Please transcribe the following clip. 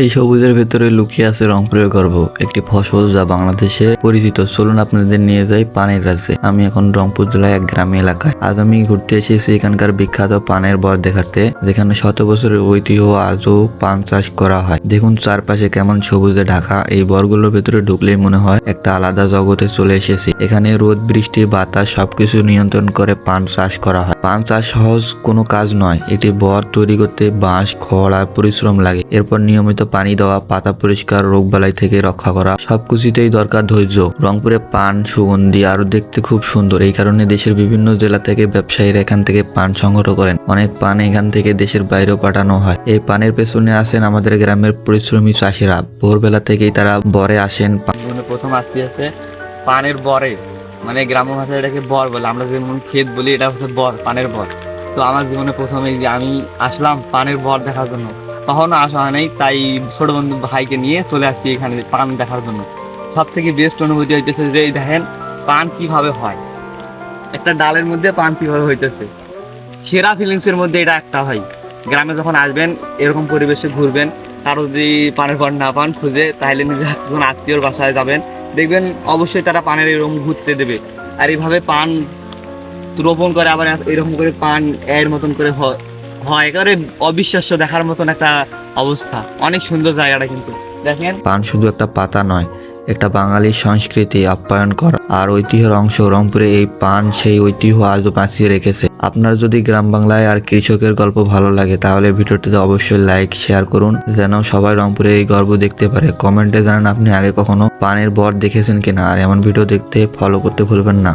এই সবুজের ভেতরে লুকিয়ে আছে রংপুরের গর্ব, একটি ফসল যা বাংলাদেশে পরিচিত। চলুন আপনাদের নিয়ে যাই পানের রাজ্যে। আমি এখন রংপুর জেলায় এক গ্রামীণ এলাকায়। আজ আমি ঘুরতে এসেছি এখানকার বিখ্যাত পানের বর দেখাতে, যেখানে শত বছরের ঐতিহ্য আজও পান চাষ করা হয়। দেখুন চারপাশে কেমন সবুজে ঢাকা। এই বরগুলোর ভেতরে ঢুকলেই মনে হয় একটা আলাদা জগতে চলে এসেছি। এখানে রোদ, বৃষ্টি, বাতাস সবকিছু নিয়ন্ত্রণ করে পান চাষ করা হয়। পান চাষ সহজ কোনো কাজ নয়। এটি বর তৈরি করতে বাঁশ, খড় আর পরিশ্রম লাগে। এরপর নিয়মিত পানি দেওয়া, পাতা পরিষ্কার, রোগবালাই থেকে রক্ষা করা, সবকিছুতেই দরকার ধৈর্য। রংপুরে পান সুগন্ধি আরো দেখতে খুব সুন্দর। এই কারণে দেশের বিভিন্ন জেলা থেকে ব্যবসায়ীরা এখান থেকে পান সংগ্রহ করেন। অনেক পান এখান থেকে দেশের বাইরেও পাঠানো হয়। এই পানের পেছনে আসেন আমাদের গ্রামের পরিশ্রমী চাষিরা। ভোরবেলা থেকেই তারা বরে আসেন। প্রথম আসছি আছে পানের বরে, মানে গ্রাম্য ভাষায় এটাকে বর বলে। আমরা যেমন ক্ষেত বলি, এটা হচ্ছে বর, পানের বর। তো আমার জীবনে প্রথমে আমি আসলাম পানের বর দেখার জন্য। কখনো আসা হয় নাই, তাই ছোট বন্ধু ভাইকে নিয়ে চলে আসছি এখানে পান দেখার জন্য। সব থেকে বেস্ট অনুভূতি হইতেছে যে এই দেখেন পান কিভাবে হয়, একটা ডালের মধ্যে পান কিভাবে হইতেছে। সেরা ফিলিংসের মধ্যে এটা একটা হয়। গ্রামে যখন আসবেন, এরকম পরিবেশে ঘুরবেন, কারো যদি পানের পর না পান খুঁজে, তাহলে নিজের যখন আত্মীয়র বাসায় যাবেন, দেখবেন অবশ্যই তারা পানের এরকম ঘুরতে দেবে। আর এইভাবে পান রোপণ করে, আবার এরকম করে পান এর মতন করে হয়। একেবারে অবিশ্বাস্য দেখার মতন একটা অবস্থা। অনেক সুন্দর জায়গাটা কিন্তু দেখেন। পান শুধু একটা পাতা নয়, একটা বাঙালির সংস্কৃতি আপ্যায়ন করা আর ঐতিহ্যের অংশ। রংপুরে এই পান সেই ঐতিহ্য আজও বাঁচিয়ে রেখেছে। আপনার যদি গ্রাম বাংলায় আর কৃষকের গল্প ভালো লাগে, তাহলে ভিডিওটিতে অবশ্যই লাইক, শেয়ার করুন, যেন সবাই রংপুরে এই গর্ব দেখতে পারে। কমেন্টে জানান আপনি আগে কখনো পানের বর দেখেছেন কিনা, আর এমন ভিডিও দেখতে ফলো করতে ভুলবেন না।